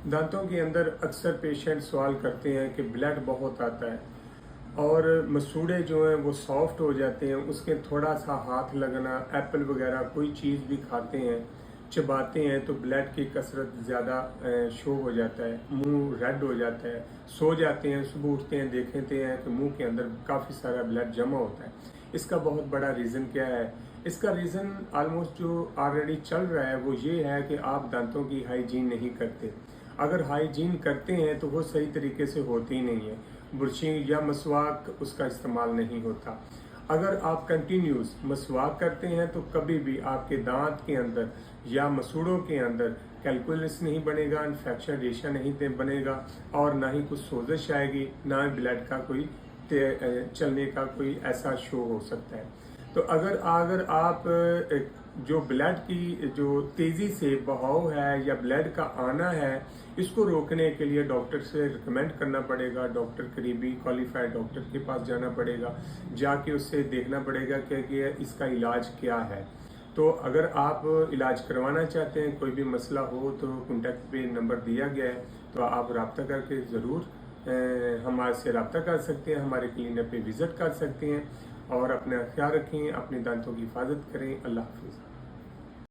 दांतों के अंदर अक्सर पेशेंट सवाल करते हैं कि ब्लड बहुत आता है और मसूड़े जो हैं वो सॉफ्ट हो जाते हैं, उसके थोड़ा सा हाथ लगना, एप्पल वगैरह कोई चीज़ भी खाते हैं, चबाते हैं तो ब्लड की कसरत ज़्यादा शो हो जाता है, मुंह रेड हो जाता है, सो जाते हैं, सुबह उठते हैं देखते हैं कि मुंह के अंदर काफ़ी सारा ब्लड जमा होता है। इसका बहुत बड़ा रीज़न क्या है? इसका रीज़न ऑलमोस्ट जो ऑलरेडी चल रहा है वो ये है कि आप दांतों की हाइजीन नहीं करते। अगर हाइजीन करते हैं तो वो सही तरीके से होती ही नहीं है, बुरशी या मसवाक उसका इस्तेमाल नहीं होता। अगर आप कंटिन्यूस मसवाक करते हैं तो कभी भी आपके दांत के अंदर या मसूड़ों के अंदर कैलकुलस नहीं बनेगा, इन्फेक्शन रेशा नहीं बनेगा और ना ही कुछ सोजिश आएगी, ना ही ब्लड का कोई चलने का कोई ऐसा शो हो सकता है। तो अगर अगर आप जो ब्लड की जो तेज़ी से बहाव है या ब्लड का आना है, इसको रोकने के लिए डॉक्टर से रिकमेंड करना पड़ेगा, डॉक्टर करीबी क्वालिफाइड डॉक्टर के पास जाना पड़ेगा, जाके उससे देखना पड़ेगा कि इसका इलाज क्या है। तो अगर आप इलाज करवाना चाहते हैं, कोई भी मसला हो तो कॉन्टैक्ट पे नंबर दिया गया है, तो आप रब्ता करके ज़रूर हमारे से रब्ता कर सकते हैं, हमारे क्लिनिक पे विज़िट कर सकते हैं और अपना ख्याल रखें, अपने दांतों की हिफाजत करें। अल्लाह हाफिज़।